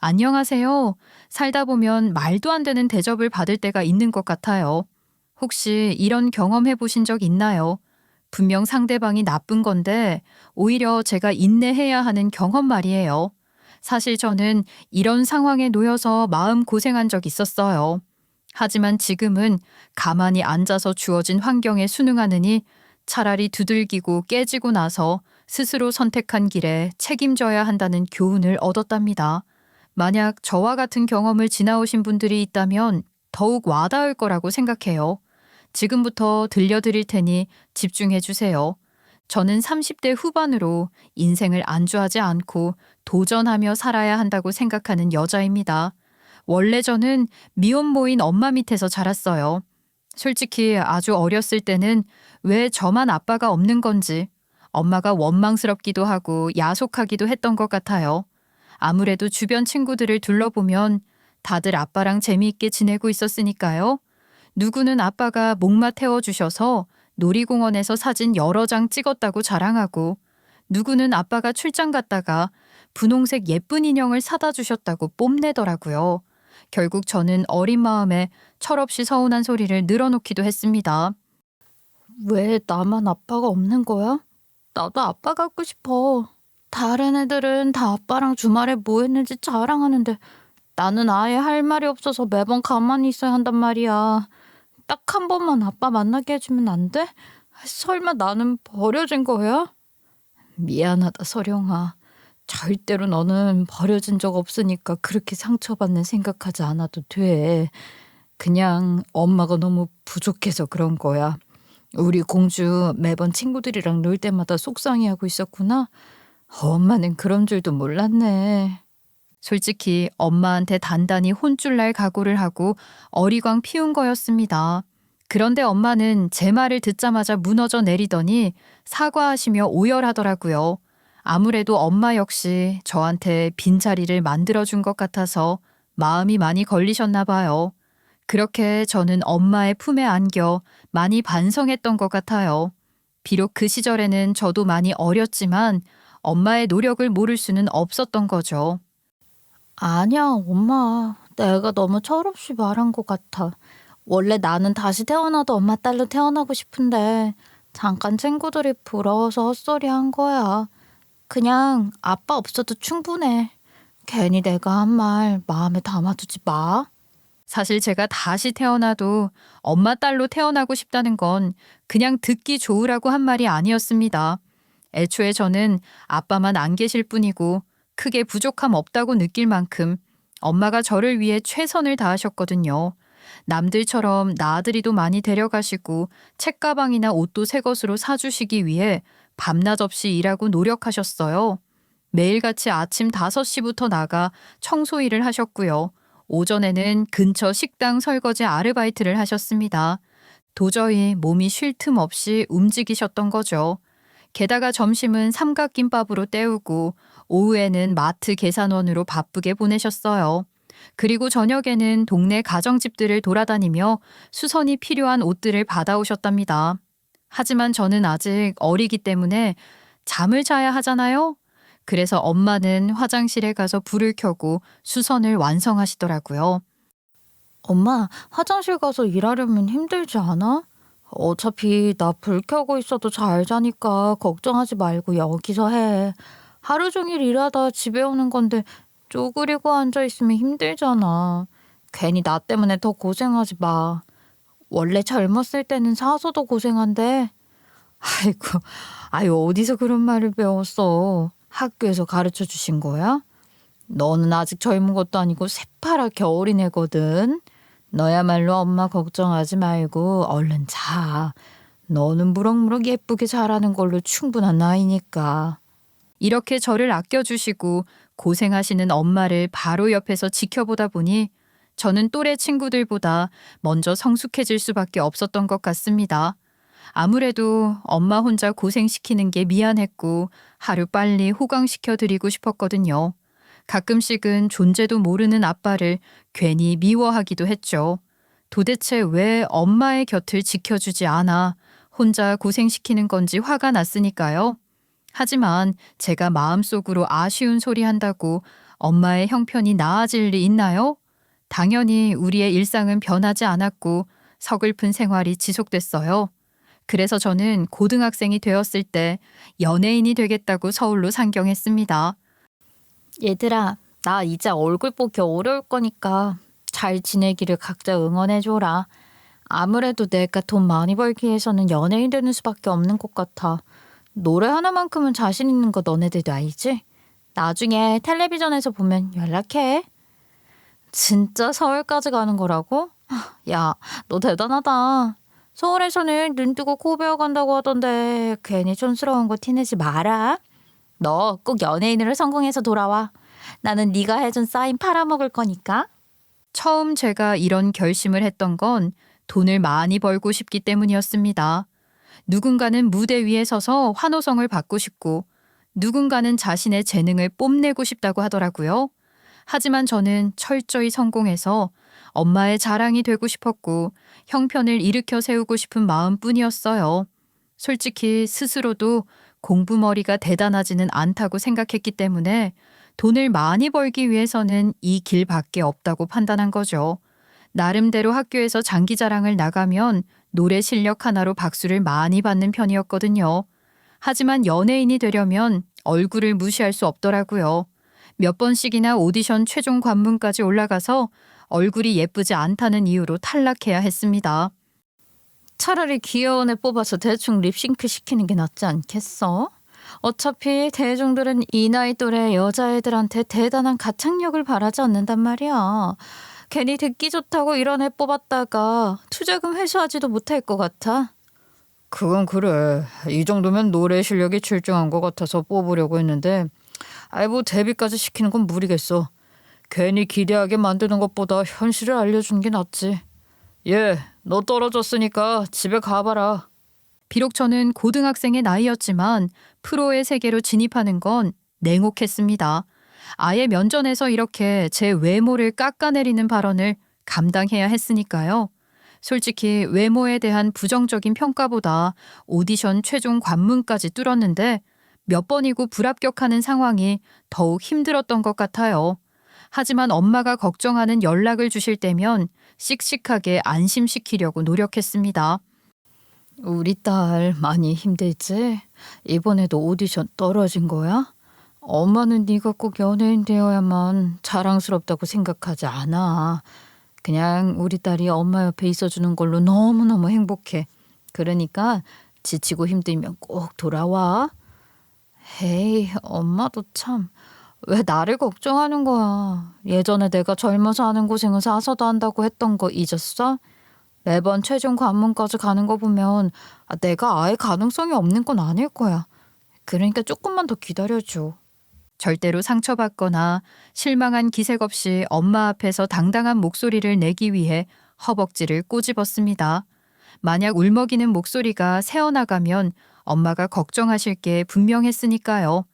안녕하세요. 살다 보면 말도 안 되는 대접을 받을 때가 있는 것 같아요. 혹시 이런 경험해 보신 적 있나요? 분명 상대방이 나쁜 건데 오히려 제가 인내해야 하는 경험 말이에요. 사실 저는 이런 상황에 놓여서 마음 고생한 적 있었어요. 하지만 지금은 가만히 앉아서 주어진 환경에 순응하느니 차라리 두들기고 깨지고 나서 스스로 선택한 길에 책임져야 한다는 교훈을 얻었답니다. 만약 저와 같은 경험을 지나오신 분들이 있다면 더욱 와닿을 거라고 생각해요. 지금부터 들려드릴 테니 집중해 주세요. 저는 30대 후반으로 인생을 안주하지 않고 도전하며 살아야 한다고 생각하는 여자입니다. 원래 저는 미혼모인 엄마 밑에서 자랐어요. 솔직히 아주 어렸을 때는 왜 저만 아빠가 없는 건지 엄마가 원망스럽기도 하고 야속하기도 했던 것 같아요. 아무래도 주변 친구들을 둘러보면 다들 아빠랑 재미있게 지내고 있었으니까요. 누구는 아빠가 목마 태워주셔서 놀이공원에서 사진 여러 장 찍었다고 자랑하고, 누구는 아빠가 출장 갔다가 분홍색 예쁜 인형을 사다 주셨다고 뽐내더라고요. 결국 저는 어린 마음에 철없이 서운한 소리를 늘어놓기도 했습니다. 왜 나만 아빠가 없는 거야? 나도 아빠 갖고 싶어. 다른 애들은 다 아빠랑 주말에 뭐 했는지 자랑하는데 나는 아예 할 말이 없어서 매번 가만히 있어야 한단 말이야. 딱 한 번만 아빠 만나게 해주면 안 돼? 설마 나는 버려진 거야? 미안하다, 서령아. 절대로 너는 버려진 적 없으니까 그렇게 상처받는 생각하지 않아도 돼. 그냥 엄마가 너무 부족해서 그런 거야. 우리 공주 매번 친구들이랑 놀 때마다 속상해하고 있었구나. 엄마는 그런 줄도 몰랐네. 솔직히 엄마한테 단단히 혼쭐 날 각오를 하고 어리광 피운 거였습니다. 그런데 엄마는 제 말을 듣자마자 무너져 내리더니 사과하시며 오열하더라고요. 아무래도 엄마 역시 저한테 빈자리를 만들어준 것 같아서 마음이 많이 걸리셨나 봐요. 그렇게 저는 엄마의 품에 안겨 많이 반성했던 것 같아요. 비록 그 시절에는 저도 많이 어렸지만 엄마의 노력을 모를 수는 없었던 거죠. 아니야, 엄마. 내가 너무 철없이 말한 것 같아. 원래 나는 다시 태어나도 엄마 딸로 태어나고 싶은데 잠깐 친구들이 부러워서 헛소리 한 거야. 그냥 아빠 없어도 충분해. 괜히 내가 한 말 마음에 담아두지 마. 사실 제가 다시 태어나도 엄마 딸로 태어나고 싶다는 건 그냥 듣기 좋으라고 한 말이 아니었습니다. 애초에 저는 아빠만 안 계실 뿐이고 크게 부족함 없다고 느낄 만큼 엄마가 저를 위해 최선을 다하셨거든요. 남들처럼 나들이도 많이 데려가시고 책가방이나 옷도 새 것으로 사주시기 위해 밤낮 없이 일하고 노력하셨어요. 매일같이 아침 5시부터 나가 청소 일을 하셨고요. 오전에는 근처 식당 설거지 아르바이트를 하셨습니다. 도저히 몸이 쉴 틈 없이 움직이셨던 거죠. 게다가 점심은 삼각김밥으로 때우고 오후에는 마트 계산원으로 바쁘게 보내셨어요. 그리고 저녁에는 동네 가정집들을 돌아다니며 수선이 필요한 옷들을 받아오셨답니다. 하지만 저는 아직 어리기 때문에 잠을 자야 하잖아요. 그래서 엄마는 화장실에 가서 불을 켜고 수선을 완성하시더라고요. 엄마, 화장실 가서 일하려면 힘들지 않아? 어차피 나 불 켜고 있어도 잘 자니까 걱정하지 말고 여기서 해. 하루 종일 일하다 집에 오는 건데 쪼그리고 앉아있으면 힘들잖아. 괜히 나 때문에 더 고생하지 마. 원래 젊었을 때는 사서도 고생한대. 아이고, 아유, 어디서 그런 말을 배웠어? 학교에서 가르쳐 주신 거야? 너는 아직 젊은 것도 아니고 새파랗게 어린애거든. 너야말로 엄마 걱정하지 말고 얼른 자. 너는 무럭무럭 예쁘게 자라는 걸로 충분한 나이니까. 이렇게 저를 아껴주시고 고생하시는 엄마를 바로 옆에서 지켜보다 보니 저는 또래 친구들보다 먼저 성숙해질 수밖에 없었던 것 같습니다. 아무래도 엄마 혼자 고생시키는 게 미안했고 하루 빨리 호강시켜 드리고 싶었거든요. 가끔씩은 존재도 모르는 아빠를 괜히 미워하기도 했죠. 도대체 왜 엄마의 곁을 지켜주지 않아 혼자 고생시키는 건지 화가 났으니까요. 하지만 제가 마음속으로 아쉬운 소리 한다고 엄마의 형편이 나아질 리 있나요? 당연히 우리의 일상은 변하지 않았고 서글픈 생활이 지속됐어요. 그래서 저는 고등학생이 되었을 때 연예인이 되겠다고 서울로 상경했습니다. 얘들아, 나 이제 얼굴 보기 어려울 거니까 잘 지내기를 각자 응원해줘라. 아무래도 내가 돈 많이 벌기 위해서는 연예인 되는 수밖에 없는 것 같아. 노래 하나만큼은 자신 있는 거 너네들도 알지? 나중에 텔레비전에서 보면 연락해. 진짜 서울까지 가는 거라고? 야, 너 대단하다. 서울에서는 눈 뜨고 코 베어 간다고 하던데 괜히 촌스러운 거 티내지 마라. 너 꼭 연예인으로 성공해서 돌아와. 나는 네가 해준 사인 팔아먹을 거니까. 처음 제가 이런 결심을 했던 건 돈을 많이 벌고 싶기 때문이었습니다. 누군가는 무대 위에 서서 환호성을 받고 싶고 누군가는 자신의 재능을 뽐내고 싶다고 하더라고요. 하지만 저는 철저히 성공해서 엄마의 자랑이 되고 싶었고 형편을 일으켜 세우고 싶은 마음뿐이었어요. 솔직히 스스로도 공부머리가 대단하지는 않다고 생각했기 때문에 돈을 많이 벌기 위해서는 이 길밖에 없다고 판단한 거죠. 나름대로 학교에서 장기자랑을 나가면 노래 실력 하나로 박수를 많이 받는 편이었거든요. 하지만 연예인이 되려면 얼굴을 무시할 수 없더라고요. 몇 번씩이나 오디션 최종 관문까지 올라가서 얼굴이 예쁘지 않다는 이유로 탈락해야 했습니다. 차라리 귀여운 애 뽑아서 대충 립싱크 시키는 게 낫지 않겠어? 어차피 대중들은 이 나이 또래 여자애들한테 대단한 가창력을 바라지 않는단 말이야. 괜히 듣기 좋다고 이런 애 뽑았다가 투자금 회수하지도 못할 것 같아. 그건 그래. 이 정도면 노래 실력이 출중한 것 같아서 뽑으려고 했는데 뭐 데뷔까지 시키는 건 무리겠어. 괜히 기대하게 만드는 것보다 현실을 알려주는 게 낫지. 너 떨어졌으니까 집에 가봐라. 비록 저는 고등학생의 나이였지만 프로의 세계로 진입하는 건 냉혹했습니다. 아예 면전에서 이렇게 제 외모를 깎아내리는 발언을 감당해야 했으니까요. 솔직히 외모에 대한 부정적인 평가보다 오디션 최종 관문까지 뚫었는데 몇 번이고 불합격하는 상황이 더욱 힘들었던 것 같아요. 하지만 엄마가 걱정하는 연락을 주실 때면 씩씩하게 안심시키려고 노력했습니다. 우리 딸 많이 힘들지? 이번에도 오디션 떨어진 거야? 엄마는 네가 꼭 연예인 되어야만 자랑스럽다고 생각하지 않아. 그냥 우리 딸이 엄마 옆에 있어주는 걸로 너무너무 행복해. 그러니까 지치고 힘들면 꼭 돌아와. 헤이, 엄마도 참. 왜 나를 걱정하는 거야? 예전에 내가 젊어서 하는 고생은 사서도 한다고 했던 거 잊었어? 매번 최종 관문까지 가는 거 보면 내가 아예 가능성이 없는 건 아닐 거야. 그러니까 조금만 더 기다려줘. 절대로 상처받거나 실망한 기색 없이 엄마 앞에서 당당한 목소리를 내기 위해 허벅지를 꼬집었습니다. 만약 울먹이는 목소리가 새어나가면 엄마가 걱정하실 게 분명했으니까요.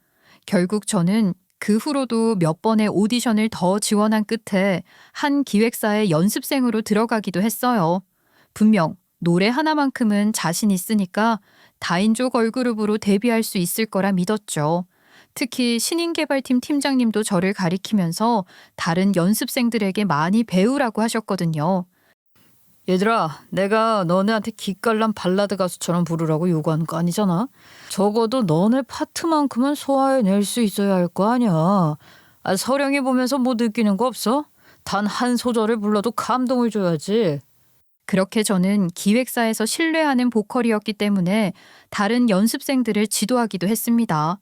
결국 저는 그 후로도 몇 번의 오디션을 더 지원한 끝에 한 기획사의 연습생으로 들어가기도 했어요. 분명 노래 하나만큼은 자신 있으니까 다인조 걸그룹으로 데뷔할 수 있을 거라 믿었죠. 특히 신인개발팀 팀장님도 저를 가리키면서 다른 연습생들에게 많이 배우라고 하셨거든요. 얘들아, 내가 너네한테 기깔난 발라드 가수처럼 부르라고 요구하는 거 아니잖아. 적어도 너네 파트만큼은 소화해낼 수 있어야 할 거 아니야. 서령이 보면서 뭐 느끼는 거 없어? 단 한 소절을 불러도 감동을 줘야지. 그렇게 저는 기획사에서 신뢰하는 보컬이었기 때문에 다른 연습생들을 지도하기도 했습니다.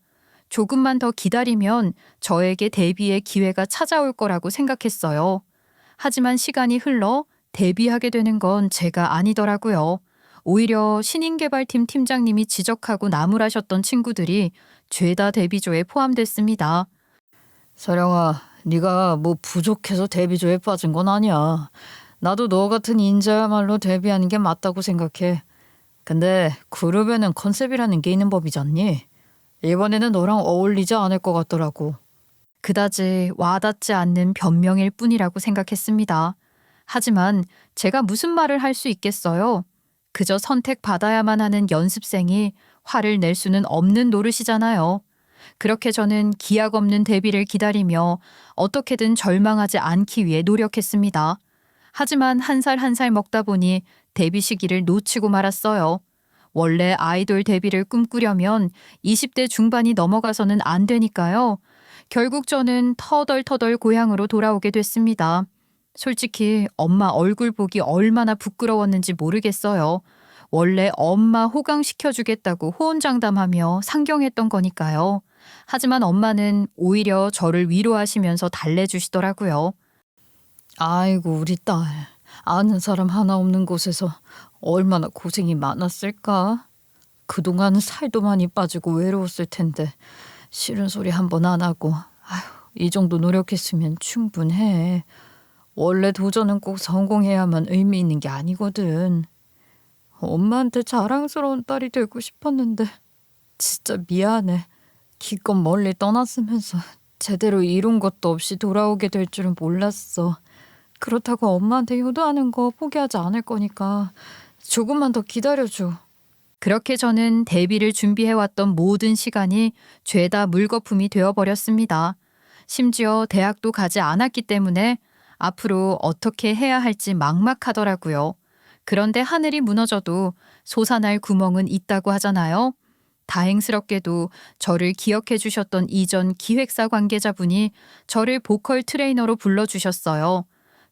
조금만 더 기다리면 저에게 데뷔의 기회가 찾아올 거라고 생각했어요. 하지만 시간이 흘러 데뷔하게 되는 건 제가 아니더라고요. 오히려 신인개발팀 팀장님이 지적하고 나무라셨던 친구들이 죄다 데뷔조에 포함됐습니다. 서령아, 네가 뭐 부족해서 데뷔조에 빠진 건 아니야. 나도 너 같은 인자야말로 데뷔하는 게 맞다고 생각해. 근데 그룹에는 컨셉이라는 게 있는 법이잖니. 이번에는 너랑 어울리지 않을 것 같더라고. 그다지 와닿지 않는 변명일 뿐이라고 생각했습니다. 하지만 제가 무슨 말을 할 수 있겠어요? 그저 선택받아야만 하는 연습생이 화를 낼 수는 없는 노릇이잖아요. 그렇게 저는 기약 없는 데뷔를 기다리며 어떻게든 절망하지 않기 위해 노력했습니다. 하지만 한 살 한 살 먹다 보니 데뷔 시기를 놓치고 말았어요. 원래 아이돌 데뷔를 꿈꾸려면 20대 중반이 넘어가서는 안 되니까요. 결국 저는 터덜터덜 고향으로 돌아오게 됐습니다. 솔직히 엄마 얼굴 보기 얼마나 부끄러웠는지 모르겠어요. 원래 엄마 호강시켜주겠다고 호언장담하며 상경했던 거니까요. 하지만 엄마는 오히려 저를 위로하시면서 달래주시더라고요. 아이고, 우리 딸. 아는 사람 하나 없는 곳에서 얼마나 고생이 많았을까? 그동안 살도 많이 빠지고 외로웠을 텐데 싫은 소리 한 번 안 하고 아휴, 이 정도 노력했으면 충분해. 원래 도전은 꼭 성공해야만 의미 있는 게 아니거든. 엄마한테 자랑스러운 딸이 되고 싶었는데 진짜 미안해. 기껏 멀리 떠났으면서 제대로 이룬 것도 없이 돌아오게 될 줄은 몰랐어. 그렇다고 엄마한테 효도하는 거 포기하지 않을 거니까 조금만 더 기다려줘. 그렇게 저는 데뷔를 준비해왔던 모든 시간이 죄다 물거품이 되어버렸습니다. 심지어 대학도 가지 않았기 때문에 앞으로 어떻게 해야 할지 막막하더라고요. 그런데 하늘이 무너져도 솟아날 구멍은 있다고 하잖아요. 다행스럽게도 저를 기억해 주셨던 이전 기획사 관계자분이 저를 보컬 트레이너로 불러주셨어요.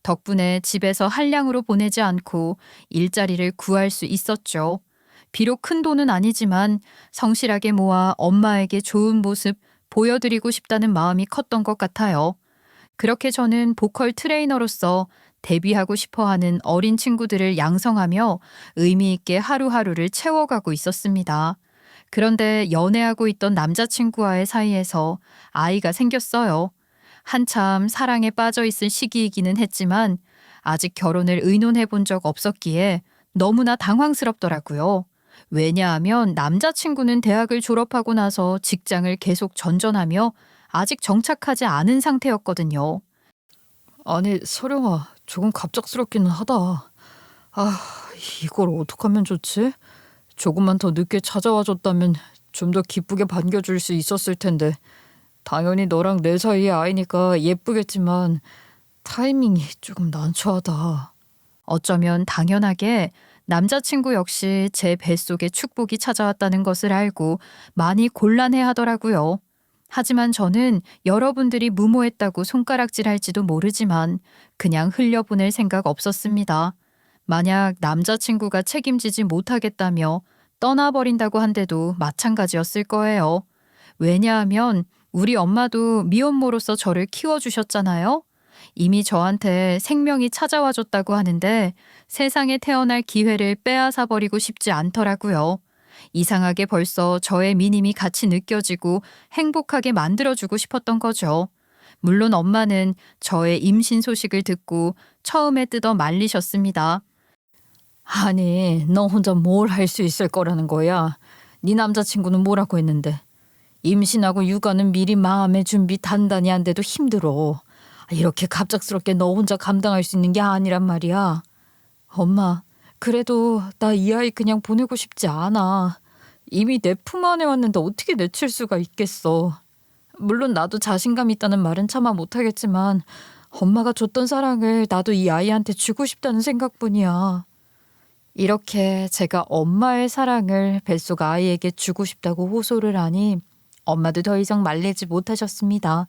덕분에 집에서 한량으로 보내지 않고 일자리를 구할 수 있었죠. 비록 큰 돈은 아니지만 성실하게 모아 엄마에게 좋은 모습 보여드리고 싶다는 마음이 컸던 것 같아요. 그렇게 저는 보컬 트레이너로서 데뷔하고 싶어하는 어린 친구들을 양성하며 의미 있게 하루하루를 채워가고 있었습니다. 그런데 연애하고 있던 남자친구와의 사이에서 아이가 생겼어요. 한참 사랑에 빠져 있을 시기이기는 했지만 아직 결혼을 의논해 본 적 없었기에 너무나 당황스럽더라고요. 왜냐하면 남자친구는 대학을 졸업하고 나서 직장을 계속 전전하며 아직 정착하지 않은 상태였거든요. 아니, 서령아, 조금 갑작스럽기는 하다. 아, 이걸 어떡하면 좋지? 조금만 더 늦게 찾아와 줬다면 좀 더 기쁘게 반겨줄 수 있었을 텐데. 당연히 너랑 내 사이의 아이니까 예쁘겠지만 타이밍이 조금 난처하다. 어쩌면 당연하게 남자친구 역시 제 뱃속에 축복이 찾아왔다는 것을 알고 많이 곤란해하더라고요. 하지만 저는 여러분들이 무모했다고 손가락질할지도 모르지만 그냥 흘려보낼 생각 없었습니다. 만약 남자친구가 책임지지 못하겠다며 떠나버린다고 한데도 마찬가지였을 거예요. 왜냐하면 우리 엄마도 미혼모로서 저를 키워주셨잖아요. 이미 저한테 생명이 찾아와 줬다고 하는데 세상에 태어날 기회를 빼앗아버리고 싶지 않더라고요. 이상하게 벌써 저의 미님이 같이 느껴지고 행복하게 만들어주고 싶었던 거죠. 물론 엄마는 저의 임신 소식을 듣고 처음에 뜯어 말리셨습니다. 아니, 너 혼자 뭘 할 수 있을 거라는 거야. 네 남자친구는 뭐라고 했는데. 임신하고 육아는 미리 마음의 준비 단단히 안 돼도 힘들어. 이렇게 갑작스럽게 너 혼자 감당할 수 있는 게 아니란 말이야. 엄마, 그래도 나 이 아이 그냥 보내고 싶지 않아. 이미 내 품 안에 왔는데 어떻게 내칠 수가 있겠어. 물론 나도 자신감 있다는 말은 차마 못하겠지만 엄마가 줬던 사랑을 나도 이 아이한테 주고 싶다는 생각뿐이야. 이렇게 제가 엄마의 사랑을 뱃속 아이에게 주고 싶다고 호소를 하니 엄마도 더 이상 말리지 못하셨습니다.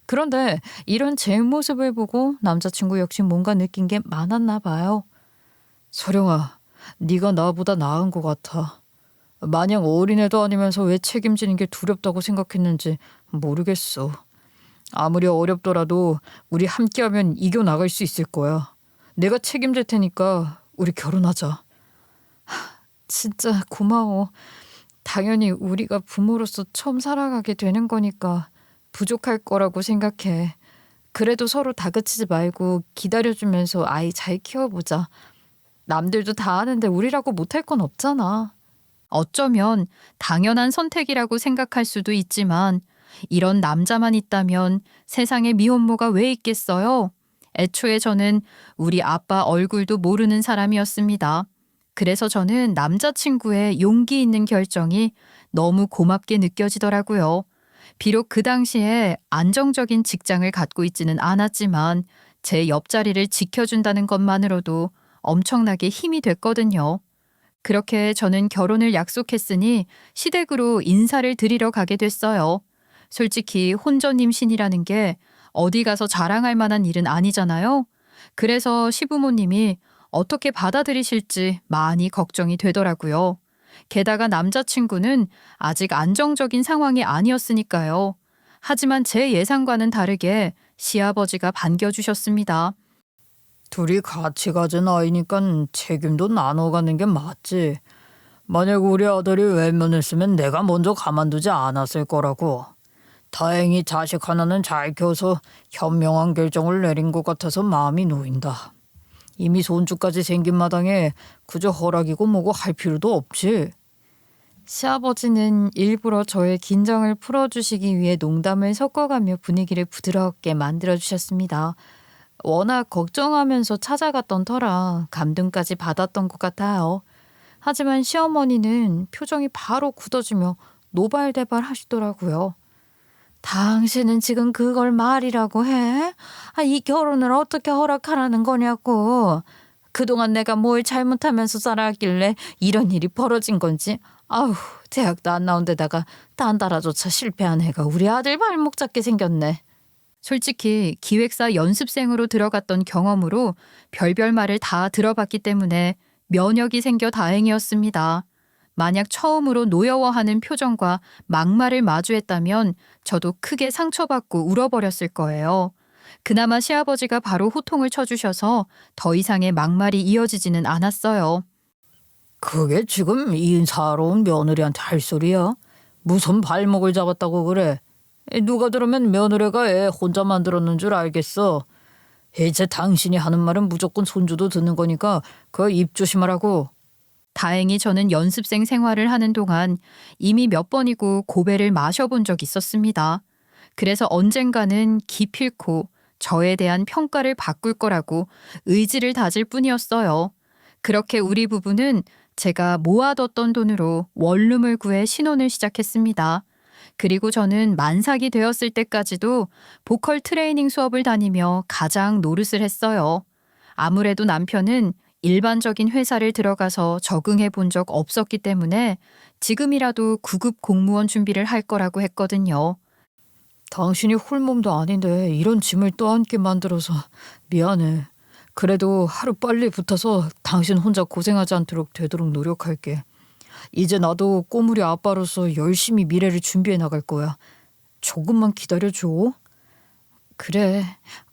그런데 이런 제 모습을 보고 남자친구 역시 뭔가 느낀 게 많았나 봐요. 서령아, 네가 나보다 나은 것 같아. 마냥 어린애도 아니면서 왜 책임지는 게 두렵다고 생각했는지 모르겠어. 아무리 어렵더라도 우리 함께하면 이겨나갈 수 있을 거야. 내가 책임질 테니까 우리 결혼하자. 진짜 고마워. 당연히 우리가 부모로서 처음 살아가게 되는 거니까 부족할 거라고 생각해. 그래도 서로 다그치지 말고 기다려주면서 아이 잘 키워보자. 남들도 다 하는데 우리라고 못할 건 없잖아. 어쩌면 당연한 선택이라고 생각할 수도 있지만 이런 남자만 있다면 세상에 미혼모가 왜 있겠어요? 애초에 저는 우리 아빠 얼굴도 모르는 사람이었습니다. 그래서 저는 남자친구의 용기 있는 결정이 너무 고맙게 느껴지더라고요. 비록 그 당시에 안정적인 직장을 갖고 있지는 않았지만 제 옆자리를 지켜준다는 것만으로도 엄청나게 힘이 됐거든요. 그렇게 저는 결혼을 약속했으니 시댁으로 인사를 드리러 가게 됐어요. 솔직히 혼전 임신이라는 게 어디 가서 자랑할 만한 일은 아니잖아요. 그래서 시부모님이 어떻게 받아들이실지 많이 걱정이 되더라고요. 게다가 남자친구는 아직 안정적인 상황이 아니었으니까요. 하지만 제 예상과는 다르게 시아버지가 반겨주셨습니다. 둘이 같이 가진 아이니까 책임도 나눠 가는 게 맞지. 만약 우리 아들이 외면했으면 내가 먼저 가만두지 않았을 거라고. 다행히 자식 하나는 잘 키워서 현명한 결정을 내린 것 같아서 마음이 놓인다. 이미 손주까지 생긴 마당에 그저 허락이고 뭐고 할 필요도 없지. 시아버지는 일부러 저의 긴장을 풀어주시기 위해 농담을 섞어가며 분위기를 부드럽게 만들어주셨습니다. 워낙 걱정하면서 찾아갔던 터라 감동까지 받았던 것 같아요. 하지만 시어머니는 표정이 바로 굳어지며 노발대발 하시더라고요. 당신은 지금 그걸 말이라고 해? 이 결혼을 어떻게 허락하라는 거냐고. 그동안 내가 뭘 잘못하면서 살아왔길래 이런 일이 벌어진 건지. 아우, 대학도 안 나온 데다가 딴따라조차 실패한 애가 우리 아들 발목 잡게 생겼네. 솔직히 기획사 연습생으로 들어갔던 경험으로 별별 말을 다 들어봤기 때문에 면역이 생겨 다행이었습니다. 만약 처음으로 노여워하는 표정과 막말을 마주했다면 저도 크게 상처받고 울어버렸을 거예요. 그나마 시아버지가 바로 호통을 쳐주셔서 더 이상의 막말이 이어지지는 않았어요. 그게 지금 인사하러 온 며느리한테 할 소리야? 무슨 발목을 잡았다고 그래? 누가 들으면 며느리가 애 혼자 만들었는 줄 알겠어. 이제 당신이 하는 말은 무조건 손주도 듣는 거니까 그 입 조심하라고. 다행히 저는 연습생 생활을 하는 동안 이미 몇 번이고 고배를 마셔본 적이 있었습니다. 그래서 언젠가는 기필코 저에 대한 평가를 바꿀 거라고 의지를 다질 뿐이었어요. 그렇게 우리 부부는 제가 모아뒀던 돈으로 원룸을 구해 신혼을 시작했습니다. 그리고 저는 만삭이 되었을 때까지도 보컬 트레이닝 수업을 다니며 가장 노릇을 했어요. 아무래도 남편은 일반적인 회사를 들어가서 적응해 본 적 없었기 때문에 지금이라도 구급 공무원 준비를 할 거라고 했거든요. 당신이 홀몸도 아닌데 이런 짐을 떠안게 만들어서 미안해. 그래도 하루 빨리 붙어서 당신 혼자 고생하지 않도록 되도록 노력할게. 이제 나도 꼬물이 아빠로서 열심히 미래를 준비해 나갈 거야. 조금만 기다려줘. 그래,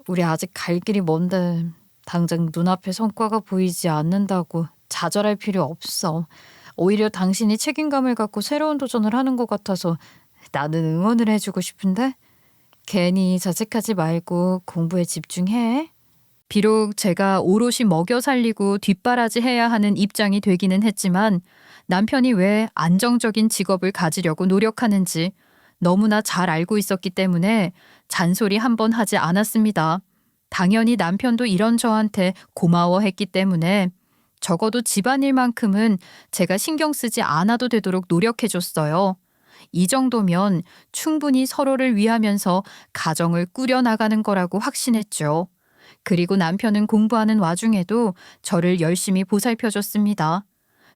우리 아직 갈 길이 먼데 당장 눈앞에 성과가 보이지 않는다고 좌절할 필요 없어. 오히려 당신이 책임감을 갖고 새로운 도전을 하는 것 같아서 나는 응원을 해주고 싶은데 괜히 자책하지 말고 공부에 집중해. 비록 제가 오롯이 먹여 살리고 뒷바라지 해야 하는 입장이 되기는 했지만 남편이 왜 안정적인 직업을 가지려고 노력하는지 너무나 잘 알고 있었기 때문에 잔소리 한 번 하지 않았습니다. 당연히 남편도 이런 저한테 고마워했기 때문에 적어도 집안일만큼은 제가 신경 쓰지 않아도 되도록 노력해줬어요. 이 정도면 충분히 서로를 위하면서 가정을 꾸려나가는 거라고 확신했죠. 그리고 남편은 공부하는 와중에도 저를 열심히 보살펴줬습니다.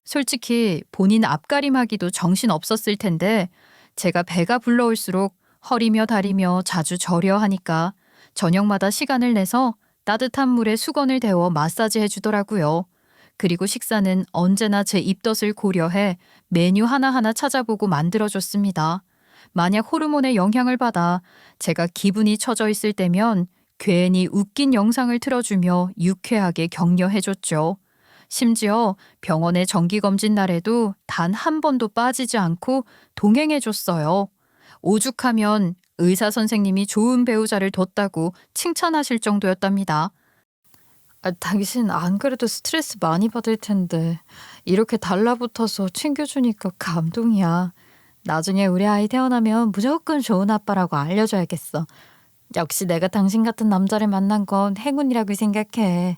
솔직히 본인 앞가림하기도 정신 없었을 텐데 제가 배가 불러올수록 허리며 다리며 자주 저려 하니까 저녁마다 시간을 내서 따뜻한 물에 수건을 데워 마사지 해주더라고요. 그리고 식사는 언제나 제 입덧을 고려해 메뉴 하나하나 찾아보고 만들어줬습니다. 만약 호르몬의 영향을 받아 제가 기분이 처져 있을 때면 괜히 웃긴 영상을 틀어주며 유쾌하게 격려해줬죠. 심지어 병원의 정기검진 날에도 단 한 번도 빠지지 않고 동행해줬어요. 오죽하면 의사 선생님이 좋은 배우자를 뒀다고 칭찬하실 정도였답니다. 당신 안 그래도 스트레스 많이 받을 텐데 이렇게 달라붙어서 챙겨주니까 감동이야. 나중에 우리 아이 태어나면 무조건 좋은 아빠라고 알려줘야겠어. 역시 내가 당신 같은 남자를 만난 건 행운이라고 생각해.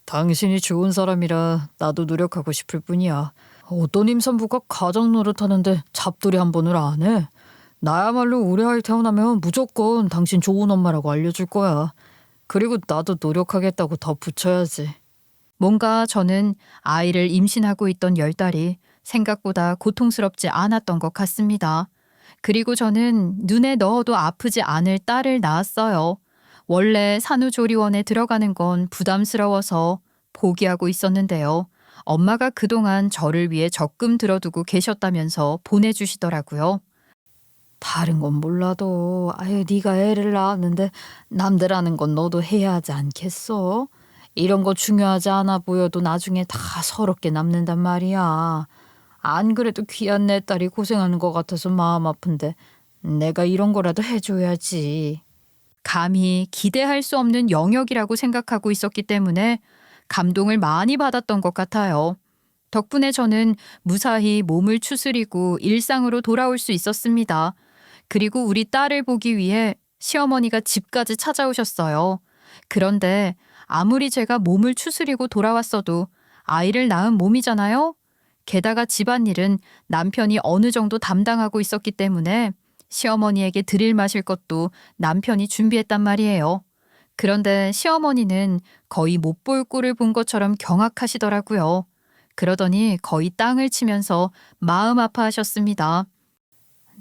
당신이 좋은 사람이라 나도 노력하고 싶을 뿐이야. 어떤 임산부가 가장 노릇하는데 잡돌이 한 번을 안 해? 나야말로 우리 아이 태어나면 무조건 당신 좋은 엄마라고 알려줄 거야. 그리고 나도 노력하겠다고 덧붙여야지. 뭔가 저는 아이를 임신하고 있던 10달이 생각보다 고통스럽지 않았던 것 같습니다. 그리고 저는 눈에 넣어도 아프지 않을 딸을 낳았어요. 원래 산후조리원에 들어가는 건 부담스러워서 포기하고 있었는데요. 엄마가 그동안 저를 위해 적금 들어두고 계셨다면서 보내주시더라고요. 다른 건 몰라도 아유 네가 애를 낳았는데 남들 하는 건 너도 해야 하지 않겠어? 이런 거 중요하지 않아 보여도 나중에 다 서럽게 남는단 말이야. 안 그래도 귀한 내 딸이 고생하는 것 같아서 마음 아픈데 내가 이런 거라도 해줘야지. 감히 기대할 수 없는 영역이라고 생각하고 있었기 때문에 감동을 많이 받았던 것 같아요. 덕분에 저는 무사히 몸을 추스리고 일상으로 돌아올 수 있었습니다. 그리고 우리 딸을 보기 위해 시어머니가 집까지 찾아오셨어요. 그런데 아무리 제가 몸을 추스리고 돌아왔어도 아이를 낳은 몸이잖아요. 게다가 집안일은 남편이 어느 정도 담당하고 있었기 때문에 시어머니에게 드릴 마실 것도 남편이 준비했단 말이에요. 그런데 시어머니는 거의 못 볼 꼴을 본 것처럼 경악하시더라고요. 그러더니 거의 땅을 치면서 마음 아파하셨습니다.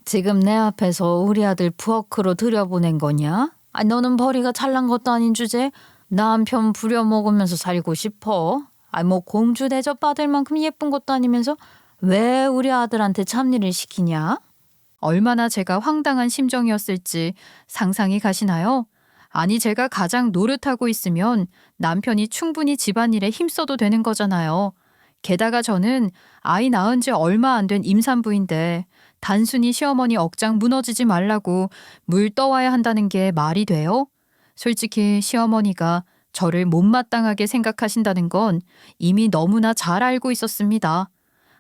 지금 내 앞에서 우리 아들 부엌으로 들여보낸 거냐? 아, 너는 벌이가 잘난 것도 아닌 주제 남편 부려먹으면서 살고 싶어? 아, 뭐 공주 대접 받을 만큼 예쁜 것도 아니면서 왜 우리 아들한테 잡일을 시키냐? 얼마나 제가 황당한 심정이었을지 상상이 가시나요? 아니, 제가 가장 노릇하고 있으면 남편이 충분히 집안일에 힘써도 되는 거잖아요. 게다가 저는 아이 낳은 지 얼마 안 된 임산부인데 단순히 시어머니 억장 무너지지 말라고 물 떠와야 한다는 게 말이 돼요? 솔직히 시어머니가 저를 못마땅하게 생각하신다는 건 이미 너무나 잘 알고 있었습니다.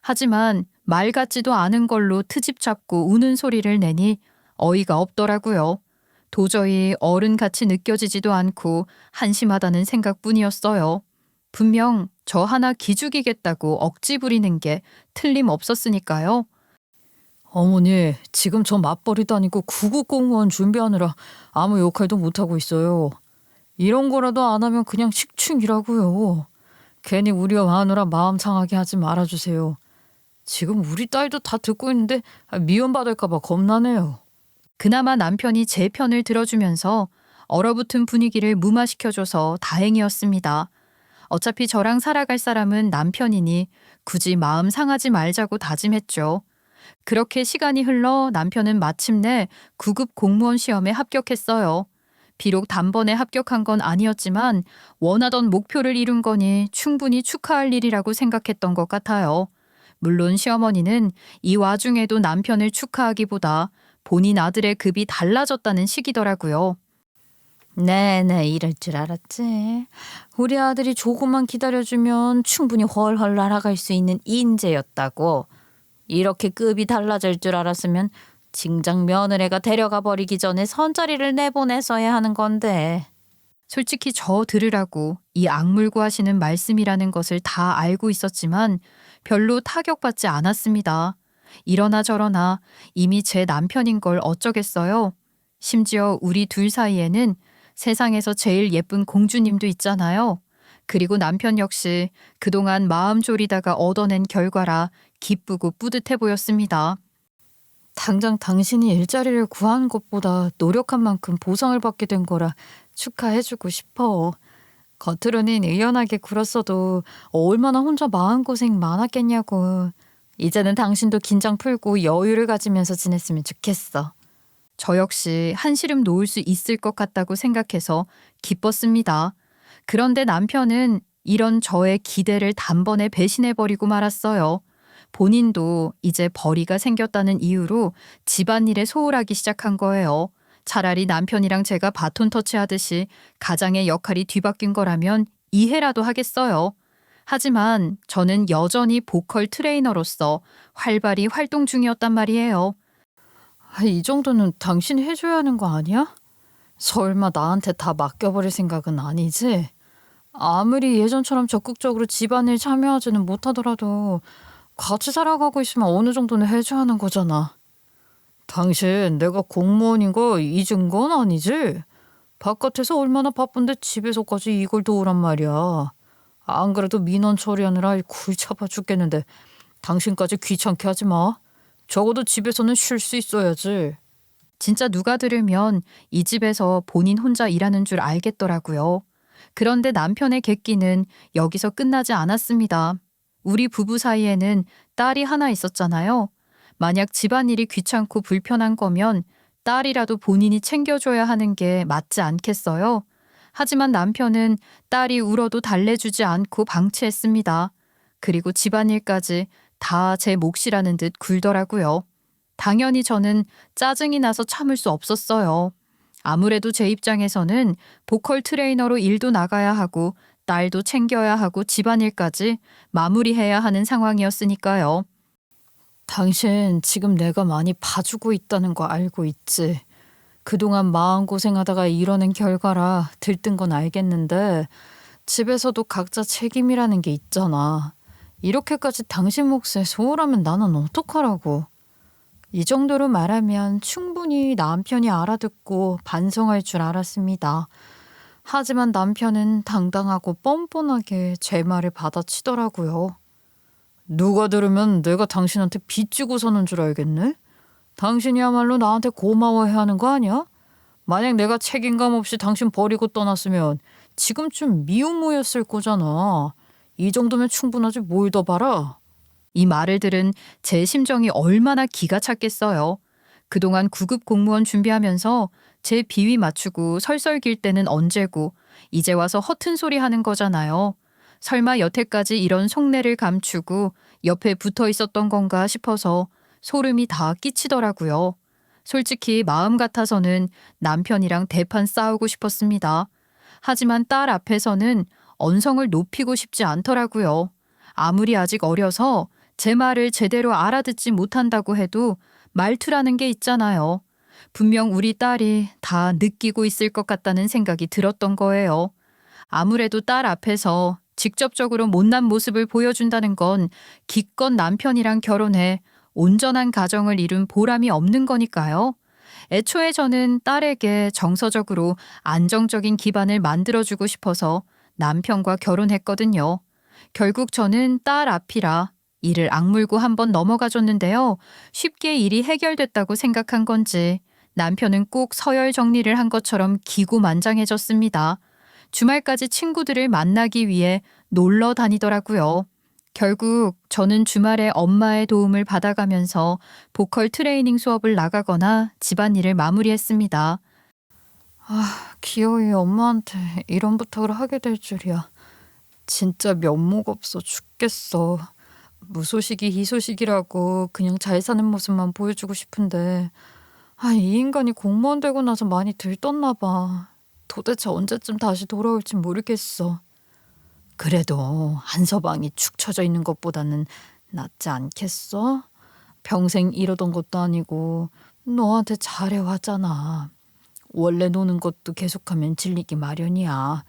하지만 말 같지도 않은 걸로 트집 잡고 우는 소리를 내니 어이가 없더라고요. 도저히 어른같이 느껴지지도 않고 한심하다는 생각뿐이었어요. 분명 저 하나 기죽이겠다고 억지 부리는 게 틀림없었으니까요. 어머니, 지금 저 맞벌이 다니고 구급 공무원 준비하느라 아무 역할도 못하고 있어요. 이런 거라도 안 하면 그냥 식충이라고요. 괜히 우리 마누라 마음 상하게 하지 말아주세요. 지금 우리 딸도 다 듣고 있는데 미움받을까 봐 겁나네요. 그나마 남편이 제 편을 들어주면서 얼어붙은 분위기를 무마시켜줘서 다행이었습니다. 어차피 저랑 살아갈 사람은 남편이니 굳이 마음 상하지 말자고 다짐했죠. 그렇게 시간이 흘러 남편은 마침내 9급 공무원 시험에 합격했어요. 비록 단번에 합격한 건 아니었지만 원하던 목표를 이룬 거니 충분히 축하할 일이라고 생각했던 것 같아요. 물론 시어머니는 이 와중에도 남편을 축하하기보다 본인 아들의 급이 달라졌다는 식이더라고요. 네네, 이럴 줄 알았지. 우리 아들이 조금만 기다려주면 충분히 훨훨 날아갈 수 있는 인재였다고. 이렇게 급이 달라질 줄 알았으면 진작 며느리가 데려가 버리기 전에 선자리를 내보내서야 하는 건데. 솔직히 저 들으라고 이 악물고 하시는 말씀이라는 것을 다 알고 있었지만 별로 타격받지 않았습니다. 이러나 저러나 이미 제 남편인 걸 어쩌겠어요. 심지어 우리 둘 사이에는 세상에서 제일 예쁜 공주님도 있잖아요. 그리고 남편 역시 그동안 마음 졸이다가 얻어낸 결과라 기쁘고 뿌듯해 보였습니다. 당장 당신이 일자리를 구한 것보다 노력한 만큼 보상을 받게 된 거라 축하해주고 싶어. 겉으로는 의연하게 굴었어도 얼마나 혼자 마음고생 많았겠냐고. 이제는 당신도 긴장 풀고 여유를 가지면서 지냈으면 좋겠어. 저 역시 한시름 놓을 수 있을 것 같다고 생각해서 기뻤습니다. 그런데 남편은 이런 저의 기대를 단번에 배신해버리고 말았어요. 본인도 이제 벌이가 생겼다는 이유로 집안일에 소홀하기 시작한 거예요. 차라리 남편이랑 제가 바톤 터치하듯이 가장의 역할이 뒤바뀐 거라면 이해라도 하겠어요. 하지만 저는 여전히 보컬 트레이너로서 활발히 활동 중이었단 말이에요. 이 정도는 당신이 해줘야 하는 거 아니야? 설마 나한테 다 맡겨버릴 생각은 아니지? 아무리 예전처럼 적극적으로 집안일 참여하지는 못하더라도 같이 살아가고 있으면 어느 정도는 해줘야 하는 거잖아. 당신 내가 공무원인 거 잊은 건 아니지? 바깥에서 얼마나 바쁜데 집에서까지 이걸 도우란 말이야. 안 그래도 민원 처리하느라 골치 아파 죽겠는데 당신까지 귀찮게 하지 마. 적어도 집에서는 쉴 수 있어야지. 진짜 누가 들으면 이 집에서 본인 혼자 일하는 줄 알겠더라고요. 그런데 남편의 객기는 여기서 끝나지 않았습니다. 우리 부부 사이에는 딸이 하나 있었잖아요. 만약 집안일이 귀찮고 불편한 거면 딸이라도 본인이 챙겨줘야 하는 게 맞지 않겠어요? 하지만 남편은 딸이 울어도 달래주지 않고 방치했습니다. 그리고 집안일까지 다 제 몫이라는 듯 굴더라고요. 당연히 저는 짜증이 나서 참을 수 없었어요. 아무래도 제 입장에서는 보컬 트레이너로 일도 나가야 하고 딸도 챙겨야 하고 집안일까지 마무리해야 하는 상황이었으니까요. 당신 지금 내가 많이 봐주고 있다는 거 알고 있지? 그동안 마음고생하다가 이뤄낸 결과라 들뜬 건 알겠는데 집에서도 각자 책임이라는 게 있잖아. 이렇게까지 당신 몫에 소홀하면 나는 어떡하라고. 이 정도로 말하면 충분히 남편이 알아듣고 반성할 줄 알았습니다. 하지만 남편은 당당하고 뻔뻔하게 제 말을 받아치더라고요. 누가 들으면 내가 당신한테 빚지고 사는 줄 알겠네? 당신이야말로 나한테 고마워해야 하는 거 아니야? 만약 내가 책임감 없이 당신 버리고 떠났으면 지금쯤 미혼모였을 거잖아. 이 정도면 충분하지 뭘 더 바라? 이 말을 들은 제 심정이 얼마나 기가 찼겠어요. 그동안 구급 공무원 준비하면서 제 비위 맞추고 설설 길 때는 언제고 이제 와서 허튼 소리 하는 거잖아요. 설마 여태까지 이런 속내를 감추고 옆에 붙어 있었던 건가 싶어서 소름이 다 끼치더라고요. 솔직히 마음 같아서는 남편이랑 대판 싸우고 싶었습니다. 하지만 딸 앞에서는 언성을 높이고 싶지 않더라고요. 아무리 아직 어려서 제 말을 제대로 알아듣지 못한다고 해도 말투라는 게 있잖아요. 분명 우리 딸이 다 느끼고 있을 것 같다는 생각이 들었던 거예요. 아무래도 딸 앞에서 직접적으로 못난 모습을 보여준다는 건 기껏 남편이랑 결혼해 온전한 가정을 이룬 보람이 없는 거니까요. 애초에 저는 딸에게 정서적으로 안정적인 기반을 만들어주고 싶어서 남편과 결혼했거든요. 결국 저는 딸 앞이라 이를 악물고 한번 넘어가 줬는데요. 쉽게 일이 해결됐다고 생각한 건지 남편은 꼭 서열 정리를 한 것처럼 기고만장해졌습니다. 주말까지 친구들을 만나기 위해 놀러 다니더라고요. 결국 저는 주말에 엄마의 도움을 받아가면서 보컬 트레이닝 수업을 나가거나 집안일을 마무리했습니다. 기어이 엄마한테 이런 부탁을 하게 될 줄이야. 진짜 면목 없어 죽겠어. 무소식이 희소식이라고 그냥 잘 사는 모습만 보여주고 싶은데 이 인간이 공무원 되고 나서 많이 들떴나 봐. 도대체 언제쯤 다시 돌아올지 모르겠어. 그래도 한서방이 축 처져 있는 것보다는 낫지 않겠어? 평생 이러던 것도 아니고 너한테 잘해왔잖아. 원래 노는 것도 계속하면 질리기 마련이야.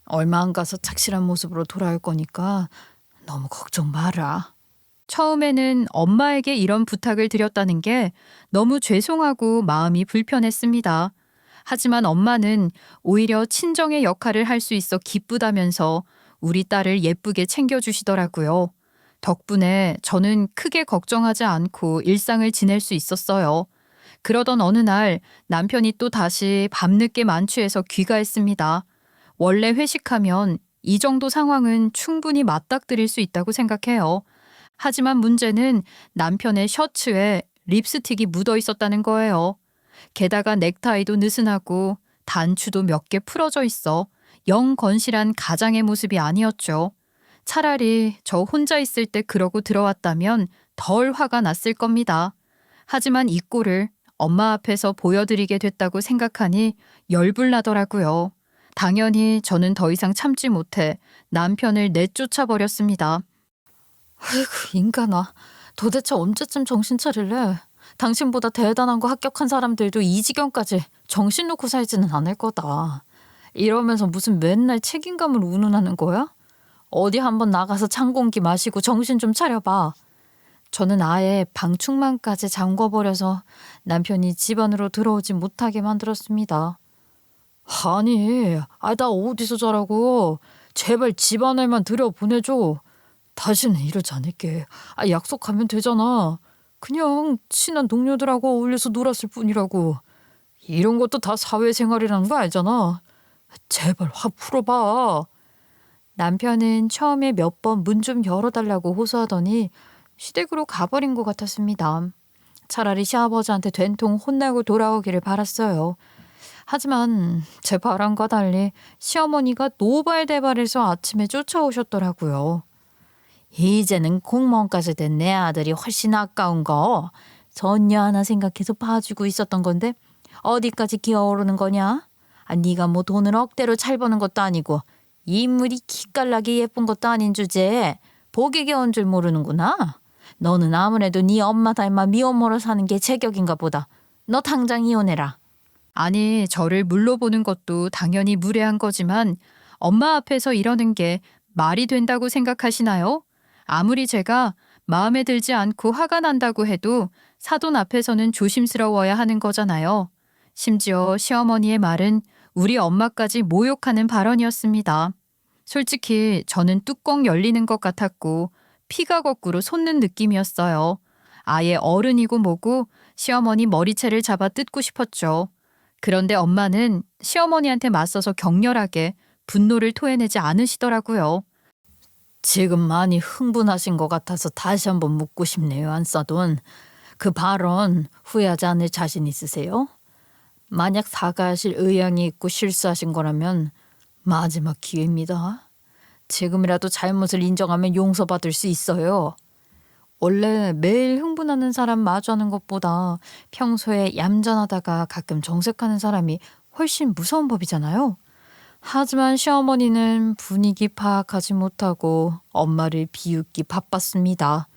얼마 안 가서 착실한 모습으로 돌아올 거니까 너무 걱정 마라. 처음에는 엄마에게 이런 부탁을 드렸다는 게 너무 죄송하고 마음이 불편했습니다. 하지만 엄마는 오히려 친정의 역할을 할 수 있어 기쁘다면서 우리 딸을 예쁘게 챙겨주시더라고요. 덕분에 저는 크게 걱정하지 않고 일상을 지낼 수 있었어요. 그러던 어느 날 남편이 또 다시 밤늦게 만취해서 귀가했습니다. 원래 회식하면 이 정도 상황은 충분히 맞닥뜨릴 수 있다고 생각해요. 하지만 문제는 남편의 셔츠에 립스틱이 묻어 있었다는 거예요. 게다가 넥타이도 느슨하고 단추도 몇 개 풀어져 있어 영 건실한 가장의 모습이 아니었죠. 차라리 저 혼자 있을 때 그러고 들어왔다면 덜 화가 났을 겁니다. 하지만 이 꼴을 엄마 앞에서 보여드리게 됐다고 생각하니 열불나더라고요. 당연히 저는 더 이상 참지 못해 남편을 내쫓아 버렸습니다. 아이고 인간아. 도대체 언제쯤 정신 차릴래? 당신보다 대단한 거 합격한 사람들도 이 지경까지 정신 놓고 살지는 않을 거다. 이러면서 무슨 맨날 책임감을 운운하는 거야? 어디 한번 나가서 찬 공기 마시고 정신 좀 차려봐. 저는 아예 방충망까지 잠궈버려서 남편이 집 안으로 들어오지 못하게 만들었습니다. 아니, 나 어디서 자라고. 제발 집 안에만 들여보내줘. 다시는 이러지 않을게. 약속하면 되잖아. 그냥 친한 동료들하고 어울려서 놀았을 뿐이라고. 이런 것도 다 사회생활이라는 거 알잖아. 제발 화 풀어봐. 남편은 처음에 몇 번 문 좀 열어달라고 호소하더니 시댁으로 가버린 것 같았습니다. 차라리 시아버지한테 된통 혼나고 돌아오기를 바랐어요. 하지만 제 바람과 달리 시어머니가 노발대발해서 아침에 쫓아오셨더라고요. 이제는 공무원까지 된 내 아들이 훨씬 아까운 거 전혀 하나 생각해서 봐주고 있었던 건데 어디까지 기어오르는 거냐? 네가 뭐 돈을 억대로 잘 버는 것도 아니고 인물이 기깔나게 예쁜 것도 아닌 주제에 복이 겨운 줄 모르는구나. 너는 아무래도 네 엄마 닮아 미혼모로 사는 게 제격인가 보다. 너 당장 이혼해라. 아니, 저를 물러보는 것도 당연히 무례한 거지만 엄마 앞에서 이러는 게 말이 된다고 생각하시나요? 아무리 제가 마음에 들지 않고 화가 난다고 해도 사돈 앞에서는 조심스러워야 하는 거잖아요. 심지어 시어머니의 말은 우리 엄마까지 모욕하는 발언이었습니다. 솔직히 저는 뚜껑 열리는 것 같았고 피가 거꾸로 솟는 느낌이었어요. 아예 어른이고 뭐고 시어머니 머리채를 잡아 뜯고 싶었죠. 그런데 엄마는 시어머니한테 맞서서 격렬하게 분노를 토해내지 않으시더라고요. 지금 많이 흥분하신 것 같아서 다시 한번 묻고 싶네요, 안사돈. 그 발언 후회하지 않을 자신 있으세요? 만약 사과하실 의향이 있고 실수하신 거라면 마지막 기회입니다. 지금이라도 잘못을 인정하면 용서받을 수 있어요. 원래 매일 흥분하는 사람 마주하는 것보다 평소에 얌전하다가 가끔 정색하는 사람이 훨씬 무서운 법이잖아요. 하지만 시어머니는 분위기 파악하지 못하고 엄마를 비웃기 바빴습니다.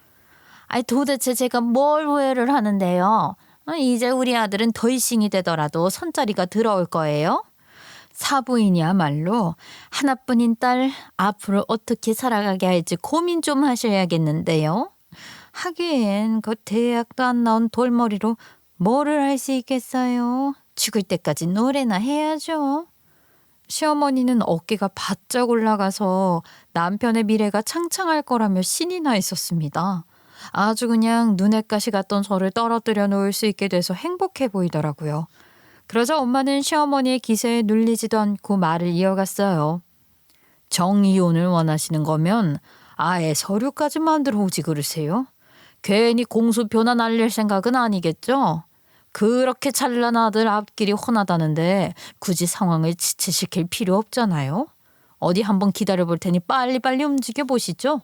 도대체 제가 뭘 후회를 하는데요? 이제 우리 아들은 덜싱이 되더라도 손자리가 들어올 거예요? 사부인이야말로 하나뿐인 딸 앞으로 어떻게 살아가게 할지 고민 좀 하셔야겠는데요. 하긴 그 대학도 안 나온 돌머리로 뭐를 할 수 있겠어요. 죽을 때까지 노래나 해야죠. 시어머니는 어깨가 바짝 올라가서 남편의 미래가 창창할 거라며 신이 나 있었습니다. 아주 그냥 눈엣 가시 같던 저를 떨어뜨려 놓을 수 있게 돼서 행복해 보이더라고요. 그러자 엄마는 시어머니의 기세에 눌리지도 않고 말을 이어갔어요. 정이혼을 원하시는 거면 아예 서류까지 만들어 오지 그러세요? 괜히 공수표나 날릴 생각은 아니겠죠? 그렇게 잘난 아들 앞길이 훤하다는데 굳이 상황을 지체시킬 필요 없잖아요. 어디 한번 기다려볼 테니 빨리빨리 움직여 보시죠.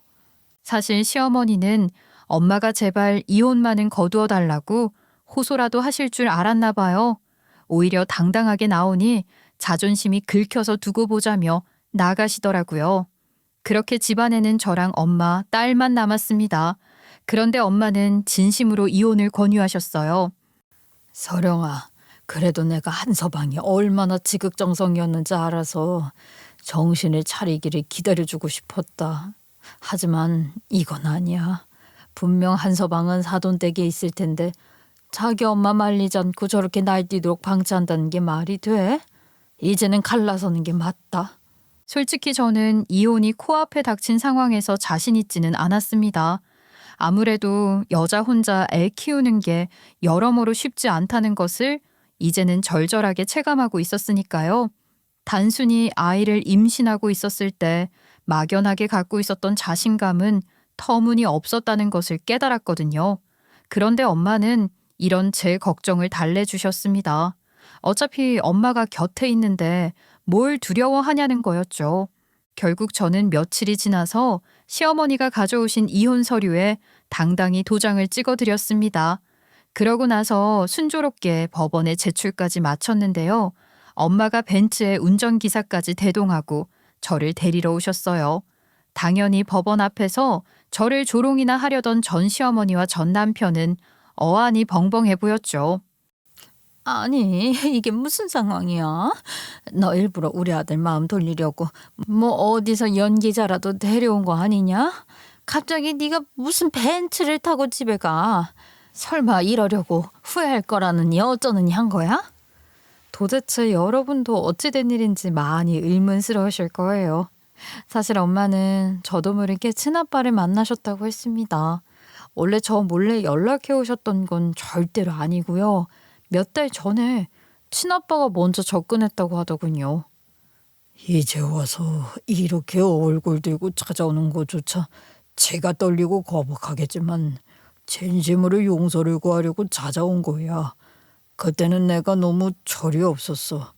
사실 시어머니는 엄마가 제발 이혼만은 거두어 달라고 호소라도 하실 줄 알았나 봐요. 오히려 당당하게 나오니 자존심이 긁혀서 두고 보자며 나가시더라고요. 그렇게 집안에는 저랑 엄마, 딸만 남았습니다. 그런데 엄마는 진심으로 이혼을 권유하셨어요. 서령아, 그래도 내가 한서방이 얼마나 지극정성이었는지 알아서 정신을 차리기를 기다려주고 싶었다. 하지만 이건 아니야. 분명 한서방은 사돈댁에 있을 텐데 자기 엄마 말리지 않고 저렇게 날뛰도록 방치한다는 게 말이 돼? 이제는 갈라서는 게 맞다. 솔직히 저는 이혼이 코앞에 닥친 상황에서 자신 있지는 않았습니다. 아무래도 여자 혼자 애 키우는 게 여러모로 쉽지 않다는 것을 이제는 절절하게 체감하고 있었으니까요. 단순히 아이를 임신하고 있었을 때 막연하게 갖고 있었던 자신감은 터무니없었다는 것을 깨달았거든요. 그런데 엄마는 이런 제 걱정을 달래주셨습니다. 어차피 엄마가 곁에 있는데 뭘 두려워하냐는 거였죠. 결국 저는 며칠이 지나서 시어머니가 가져오신 이혼 서류에 당당히 도장을 찍어드렸습니다. 그러고 나서 순조롭게 법원에 제출까지 마쳤는데요. 엄마가 벤츠에 운전기사까지 대동하고 저를 데리러 오셨어요. 당연히 법원 앞에서 저를 조롱이나 하려던 전 시어머니와 전 남편은 어안이 벙벙해 보였죠. 아니, 이게 무슨 상황이야? 너 일부러 우리 아들 마음 돌리려고 뭐 어디서 연기자라도 데려온 거 아니냐? 갑자기 네가 무슨 벤츠를 타고 집에 가? 설마 이러려고 후회할 거라느니 어쩌느니 한 거야? 도대체 여러분도 어찌된 일인지 많이 의문스러우실 거예요. 사실 엄마는 저도 모르게 친아빠를 만나셨다고 했습니다. 원래 저 몰래 연락해 오셨던 건 절대로 아니고요. 몇 달 전에 친아빠가 먼저 접근했다고 하더군요. 이제 와서 이렇게 얼굴 들고 찾아오는 것조차 제가 떨리고 거북하겠지만 진심으로 용서를 구하려고 찾아온 거야. 그때는 내가 너무 철이 없었어.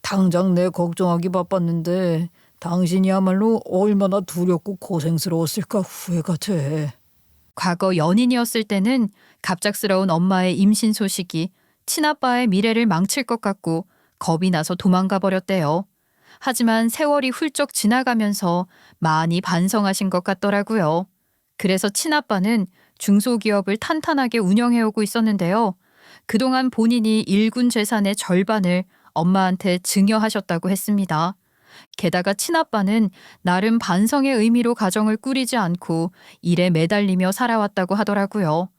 당장 내 걱정하기 바빴는데 당신이야말로 얼마나 두렵고 고생스러웠을까 후회가 돼. 과거 연인이었을 때는 갑작스러운 엄마의 임신 소식이 친아빠의 미래를 망칠 것 같고 겁이 나서 도망가 버렸대요. 하지만 세월이 훌쩍 지나가면서 많이 반성하신 것 같더라고요. 그래서 친아빠는 중소기업을 탄탄하게 운영해오고 있었는데요. 그동안 본인이 일군 재산의 절반을 엄마한테 증여하셨다고 했습니다. 게다가 친아빠는 나름 반성의 의미로 가정을 꾸리지 않고 일에 매달리며 살아왔다고 하더라고요.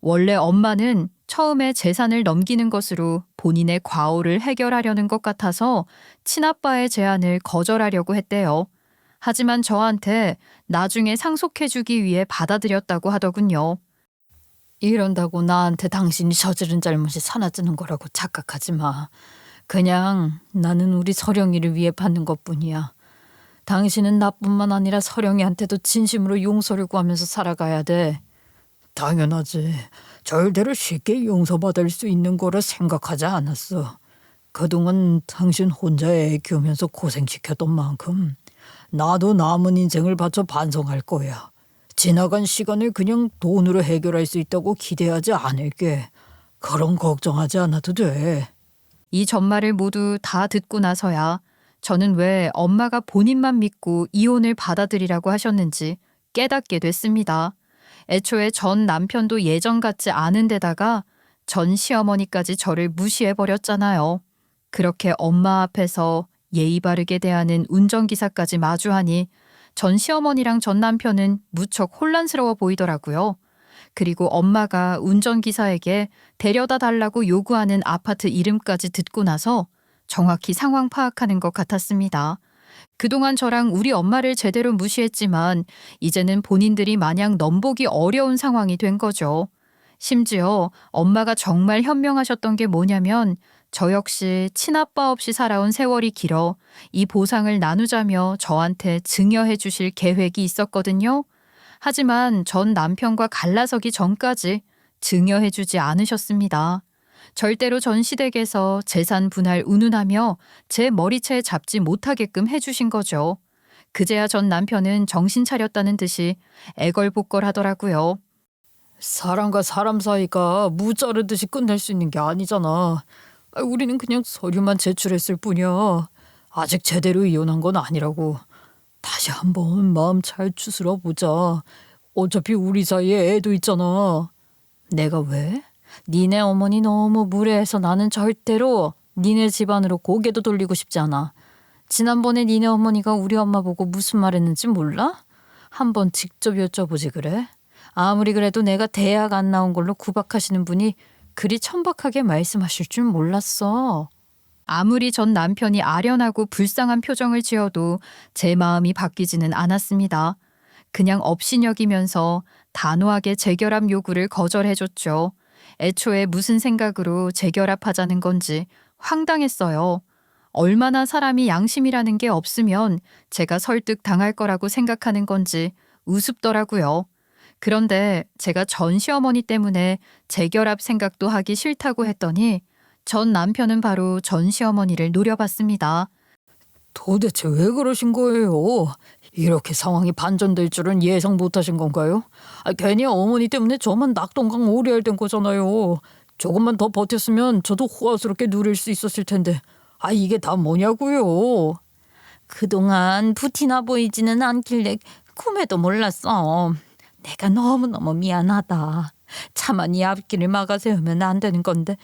원래 엄마는 처음에 재산을 넘기는 것으로 본인의 과오를 해결하려는 것 같아서 친아빠의 제안을 거절하려고 했대요. 하지만 저한테 나중에 상속해주기 위해 받아들였다고 하더군요. 이런다고 나한테 당신이 저지른 잘못이 사라지는 거라고 착각하지 마. 그냥 나는 우리 서령이를 위해 받는 것뿐이야. 당신은 나뿐만 아니라 서령이한테도 진심으로 용서를 구하면서 살아가야 돼. 당연하지. 절대로 쉽게 용서받을 수 있는 거라 생각하지 않았어. 그동안 당신 혼자 애 키우면서 고생시켰던 만큼 나도 남은 인생을 바쳐 반성할 거야. 지나간 시간을 그냥 돈으로 해결할 수 있다고 기대하지 않을게. 그런 걱정하지 않아도 돼. 이 전말을 모두 다 듣고 나서야 저는 왜 엄마가 본인만 믿고 이혼을 받아들이라고 하셨는지 깨닫게 됐습니다. 애초에 전 남편도 예전 같지 않은 데다가 전 시어머니까지 저를 무시해버렸잖아요. 그렇게 엄마 앞에서 예의 바르게 대하는 운전기사까지 마주하니 전 시어머니랑 전 남편은 무척 혼란스러워 보이더라고요. 그리고 엄마가 운전기사에게 데려다 달라고 요구하는 아파트 이름까지 듣고 나서 정확히 상황 파악하는 것 같았습니다. 그동안 저랑 우리 엄마를 제대로 무시했지만 이제는 본인들이 마냥 넘보기 어려운 상황이 된 거죠. 심지어 엄마가 정말 현명하셨던 게 뭐냐면 저 역시 친아빠 없이 살아온 세월이 길어 이 보상을 나누자며 저한테 증여해 주실 계획이 있었거든요. 하지만 전 남편과 갈라서기 전까지 증여해 주지 않으셨습니다. 절대로 전 시댁에서 재산 분할 운운하며 제 머리채 잡지 못하게끔 해주신 거죠. 그제야 전 남편은 정신 차렸다는 듯이 애걸복걸 하더라고요. 사람과 사람 사이가 무 자르듯이 끝낼 수 있는 게 아니잖아. 우리는 그냥 서류만 제출했을 뿐이야. 아직 제대로 이혼한 건 아니라고. 다시 한번 마음 잘 추스러 보자. 어차피 우리 사이에 애도 있잖아. 내가 왜? 니네 어머니 너무 무례해서 나는 절대로 니네 집안으로 고개도 돌리고 싶지 않아. 지난번에 니네 어머니가 우리 엄마 보고 무슨 말 했는지 몰라? 한번 직접 여쭤보지 그래? 아무리 그래도 내가 대학 안 나온 걸로 구박하시는 분이 그리 천박하게 말씀하실 줄 몰랐어. 아무리 전 남편이 아련하고 불쌍한 표정을 지어도 제 마음이 바뀌지는 않았습니다. 그냥 업신여기면서 단호하게 재결합 요구를 거절해줬죠. 애초에 무슨 생각으로 재결합하자는 건지 황당했어요. 얼마나 사람이 양심이라는 게 없으면 제가 설득 당할 거라고 생각하는 건지 우습더라고요. 그런데 제가 전 시어머니 때문에 재결합 생각도 하기 싫다고 했더니 전 남편은 바로 전 시어머니를 노려봤습니다. 도대체 왜 그러신 거예요? 이렇게 상황이 반전될 줄은 예상 못하신 건가요? 괜히 어머니 때문에 저만 낙동강 오리알 된 거잖아요. 조금만 더 버텼으면 저도 호화스럽게 누릴 수 있었을 텐데. 이게 다 뭐냐고요? 그동안 부티나 보이지는 않길래 꿈에도 몰랐어. 내가 너무너무 미안하다. 차마 네 앞길을 막아세우면 안 되는 건데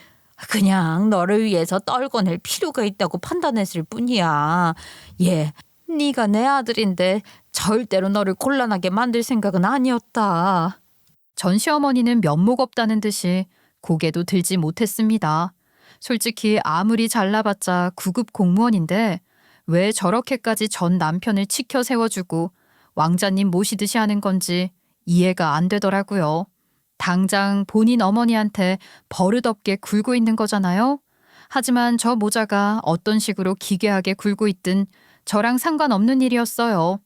그냥 너를 위해서 떨궈낼 필요가 있다고 판단했을 뿐이야. 얘 네가 내 아들인데 절대로 너를 곤란하게 만들 생각은 아니었다. 전 시어머니는 면목 없다는 듯이 고개도 들지 못했습니다. 솔직히 아무리 잘나봤자 9급 공무원인데 왜 저렇게까지 전 남편을 치켜 세워주고 왕자님 모시듯이 하는 건지 이해가 안 되더라고요. 당장 본인 어머니한테 버릇없게 굴고 있는 거잖아요. 하지만 저 모자가 어떤 식으로 기괴하게 굴고 있든 저랑 상관없는 일이었어요.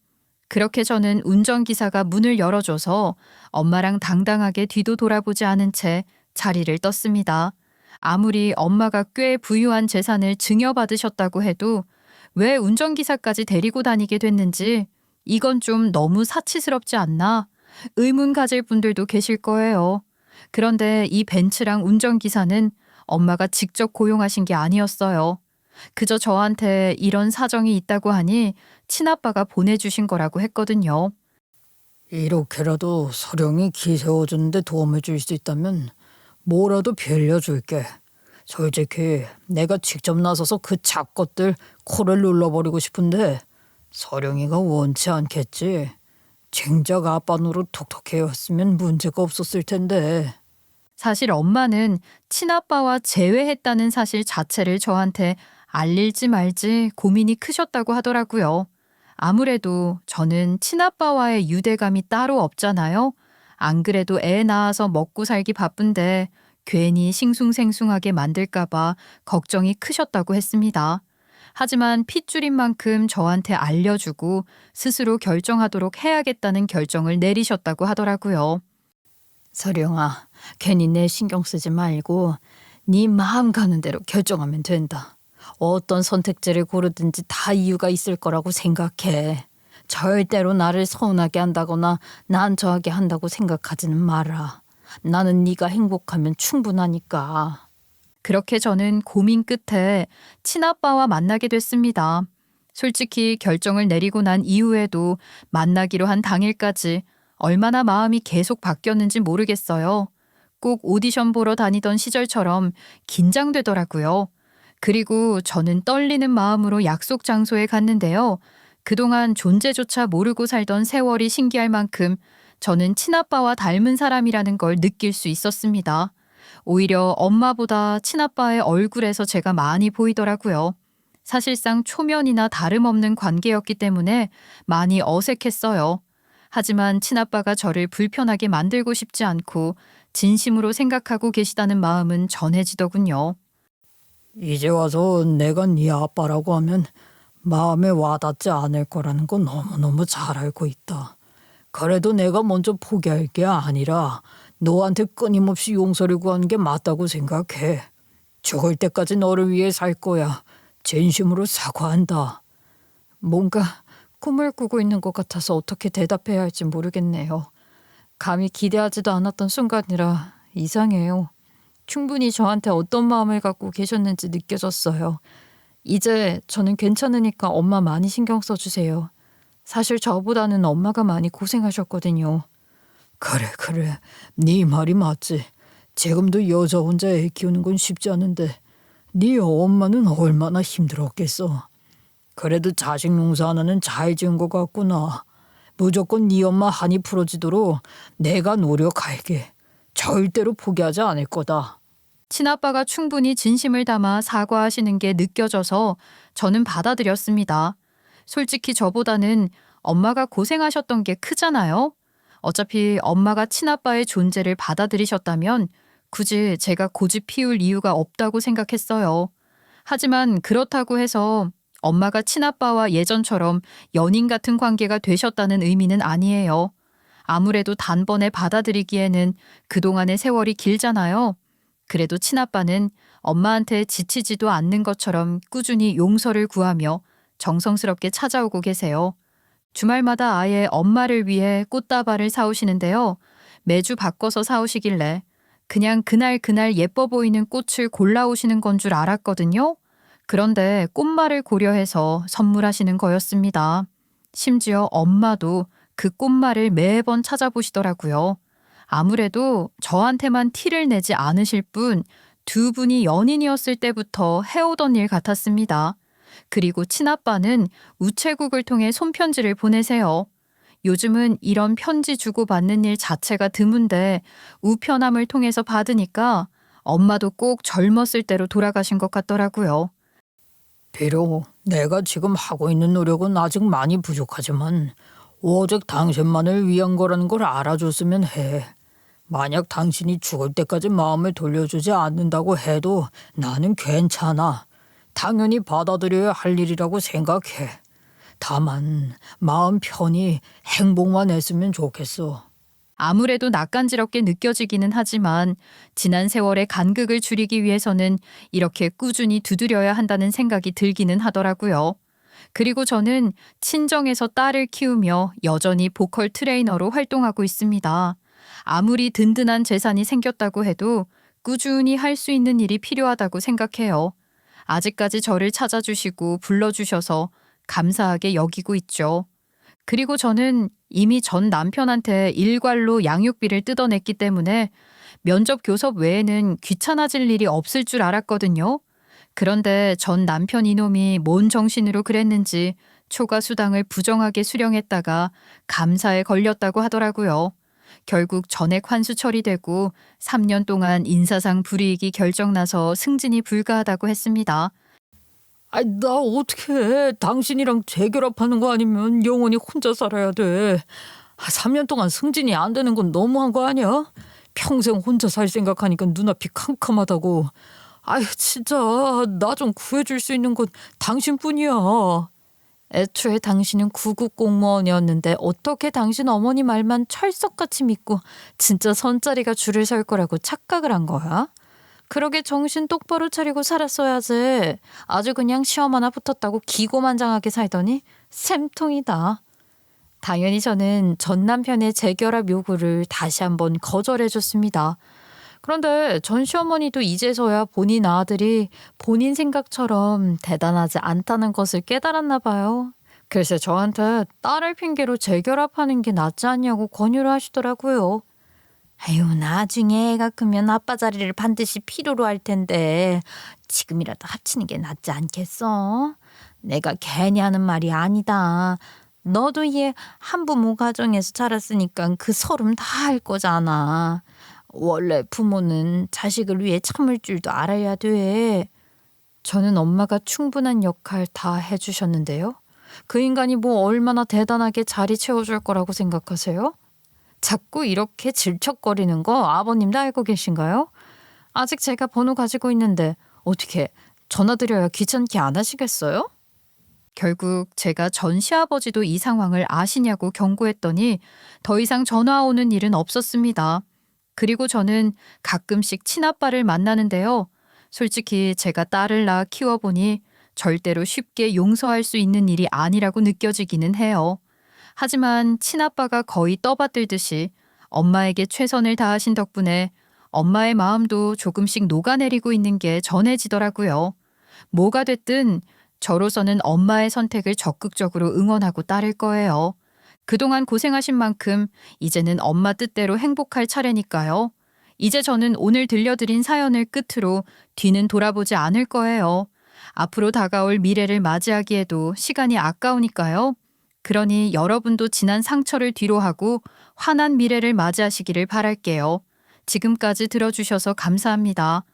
그렇게 저는 운전기사가 문을 열어줘서 엄마랑 당당하게 뒤도 돌아보지 않은 채 자리를 떴습니다. 아무리 엄마가 꽤 부유한 재산을 증여받으셨다고 해도 왜 운전기사까지 데리고 다니게 됐는지 이건 좀 너무 사치스럽지 않나 의문 가질 분들도 계실 거예요. 그런데 이 벤츠랑 운전기사는 엄마가 직접 고용하신 게 아니었어요. 그저 저한테 이런 사정이 있다고 하니 친아빠가 보내주신 거라고 했거든요. 이렇게라도 서령이 기 세워주는데 도움을 줄 수 있다면 뭐라도 빌려줄게. 솔직히 내가 직접 나서서 그 잡것들 코를 눌러버리고 싶은데 서령이가 원치 않겠지. 쟁작 아빠 노릇 톡톡해왔으면 문제가 없었을 텐데. 사실 엄마는 친아빠와 재회했다는 사실 자체를 저한테 알릴지 말지 고민이 크셨다고 하더라고요. 아무래도 저는 친아빠와의 유대감이 따로 없잖아요. 안 그래도 애 낳아서 먹고 살기 바쁜데 괜히 싱숭생숭하게 만들까봐 걱정이 크셨다고 했습니다. 하지만 핏줄인 만큼 저한테 알려주고 스스로 결정하도록 해야겠다는 결정을 내리셨다고 하더라고요. 서령아, 괜히 내 신경 쓰지 말고 네 마음 가는 대로 결정하면 된다. 어떤 선택지를 고르든지 다 이유가 있을 거라고 생각해. 절대로 나를 서운하게 한다거나 난처하게 한다고 생각하지는 마라. 나는 네가 행복하면 충분하니까. 그렇게 저는 고민 끝에 친아빠와 만나게 됐습니다. 솔직히 결정을 내리고 난 이후에도 만나기로 한 당일까지 얼마나 마음이 계속 바뀌었는지 모르겠어요. 꼭 오디션 보러 다니던 시절처럼 긴장되더라고요. 그리고 저는 떨리는 마음으로 약속 장소에 갔는데요. 그동안 존재조차 모르고 살던 세월이 신기할 만큼 저는 친아빠와 닮은 사람이라는 걸 느낄 수 있었습니다. 오히려 엄마보다 친아빠의 얼굴에서 제가 많이 보이더라고요. 사실상 초면이나 다름없는 관계였기 때문에 많이 어색했어요. 하지만 친아빠가 저를 불편하게 만들고 싶지 않고 진심으로 생각하고 계시다는 마음은 전해지더군요. 이제 와서 내가 네 아빠라고 하면 마음에 와닿지 않을 거라는 건 너무너무 잘 알고 있다. 그래도 내가 먼저 포기할 게 아니라 너한테 끊임없이 용서를 구하는 게 맞다고 생각해. 죽을 때까지 너를 위해 살 거야. 진심으로 사과한다. 뭔가 꿈을 꾸고 있는 것 같아서 어떻게 대답해야 할지 모르겠네요. 감히 기대하지도 않았던 순간이라 이상해요. 충분히 저한테 어떤 마음을 갖고 계셨는지 느껴졌어요. 이제 저는 괜찮으니까 엄마 많이 신경 써주세요. 사실 저보다는 엄마가 많이 고생하셨거든요. 그래. 네 말이 맞지. 지금도 여자 혼자 애 키우는 건 쉽지 않은데 네 엄마는 얼마나 힘들었겠어. 그래도 자식 농사 하나는 잘 지은 것 같구나. 무조건 네 엄마 한이 풀어지도록 내가 노력할게. 절대로 포기하지 않을 거다. 친아빠가 충분히 진심을 담아 사과하시는 게 느껴져서 저는 받아들였습니다. 솔직히 저보다는 엄마가 고생하셨던 게 크잖아요. 어차피 엄마가 친아빠의 존재를 받아들이셨다면 굳이 제가 고집 피울 이유가 없다고 생각했어요. 하지만 그렇다고 해서 엄마가 친아빠와 예전처럼 연인 같은 관계가 되셨다는 의미는 아니에요. 아무래도 단번에 받아들이기에는 그동안의 세월이 길잖아요. 그래도 친아빠는 엄마한테 지치지도 않는 것처럼 꾸준히 용서를 구하며 정성스럽게 찾아오고 계세요. 주말마다 아예 엄마를 위해 꽃다발을 사오시는데요. 매주 바꿔서 사오시길래 그냥 그날 예뻐 보이는 꽃을 골라오시는 건 줄 알았거든요. 그런데 꽃말을 고려해서 선물하시는 거였습니다. 심지어 엄마도 그 꽃말을 매번 찾아보시더라고요. 아무래도 저한테만 티를 내지 않으실 뿐 두 분이 연인이었을 때부터 해오던 일 같았습니다. 그리고 친아빠는 우체국을 통해 손편지를 보내세요. 요즘은 이런 편지 주고받는 일 자체가 드문데 우편함을 통해서 받으니까 엄마도 꼭 젊었을 때로 돌아가신 것 같더라고요. 비록 내가 지금 하고 있는 노력은 아직 많이 부족하지만 오직 당신만을 위한 거라는 걸 알아줬으면 해. 만약 당신이 죽을 때까지 마음을 돌려주지 않는다고 해도 나는 괜찮아. 당연히 받아들여야 할 일이라고 생각해. 다만 마음 편히 행복만 했으면 좋겠어. 아무래도 낯간지럽게 느껴지기는 하지만 지난 세월의 간극을 줄이기 위해서는 이렇게 꾸준히 두드려야 한다는 생각이 들기는 하더라고요. 그리고 저는 친정에서 딸을 키우며 여전히 보컬 트레이너로 활동하고 있습니다. 아무리 든든한 재산이 생겼다고 해도 꾸준히 할 수 있는 일이 필요하다고 생각해요. 아직까지 저를 찾아주시고 불러주셔서 감사하게 여기고 있죠. 그리고 저는 이미 전 남편한테 일괄로 양육비를 뜯어냈기 때문에 면접 교섭 외에는 귀찮아질 일이 없을 줄 알았거든요. 그런데 전 남편 이놈이 뭔 정신으로 그랬는지 초과 수당을 부정하게 수령했다가 감사에 걸렸다고 하더라고요. 결국 전액 환수 처리되고 3년 동안 인사상 불이익이 결정나서 승진이 불가하다고 했습니다. 아이, 나 어떻게 해. 당신이랑 재결합하는 거 아니면 영원히 혼자 살아야 돼. 3년 동안 승진이 안 되는 건 너무한 거 아니야? 평생 혼자 살 생각하니까 눈앞이 캄캄하다고. 아유, 진짜 나 좀 구해줄 수 있는 건 당신뿐이야. 애초에 당신은 구급 공무원이었는데 어떻게 당신 어머니 말만 철석같이 믿고 진짜 선자리가 줄을 설 거라고 착각을 한 거야? 그러게 정신 똑바로 차리고 살았어야지. 아주 그냥 시험 하나 붙었다고 기고만장하게 살더니 샘통이다. 당연히 저는 전 남편의 재결합 요구를 다시 한번 거절해줬습니다. 그런데 전 시어머니도 이제서야 본인 아들이 본인 생각처럼 대단하지 않다는 것을 깨달았나 봐요. 글쎄 저한테 딸을 핑계로 재결합하는 게 낫지 않냐고 권유를 하시더라고요. 아유, 나중에 애가 크면 아빠 자리를 반드시 필요로 할 텐데 지금이라도 합치는 게 낫지 않겠어? 내가 괜히 하는 말이 아니다. 너도 얘 한부모 가정에서 자랐으니까 그 서름 다 할 거잖아. 원래 부모는 자식을 위해 참을 줄도 알아야 돼. 저는 엄마가 충분한 역할 다 해주셨는데요. 그 인간이 뭐 얼마나 대단하게 자리 채워줄 거라고 생각하세요? 자꾸 이렇게 질척거리는 거 아버님도 알고 계신가요? 아직 제가 번호 가지고 있는데 어떻게 전화드려야 귀찮게 안 하시겠어요? 결국 제가 전 시아버지도 이 상황을 아시냐고 경고했더니 더 이상 전화 오는 일은 없었습니다. 그리고 저는 가끔씩 친아빠를 만나는데요. 솔직히 제가 딸을 낳아 키워보니 절대로 쉽게 용서할 수 있는 일이 아니라고 느껴지기는 해요. 하지만 친아빠가 거의 떠받들듯이 엄마에게 최선을 다하신 덕분에 엄마의 마음도 조금씩 녹아내리고 있는 게 전해지더라고요. 뭐가 됐든 저로서는 엄마의 선택을 적극적으로 응원하고 따를 거예요. 그동안 고생하신 만큼 이제는 엄마 뜻대로 행복할 차례니까요. 이제 저는 오늘 들려드린 사연을 끝으로 뒤는 돌아보지 않을 거예요. 앞으로 다가올 미래를 맞이하기에도 시간이 아까우니까요. 그러니 여러분도 지난 상처를 뒤로하고 환한 미래를 맞이하시기를 바랄게요. 지금까지 들어주셔서 감사합니다.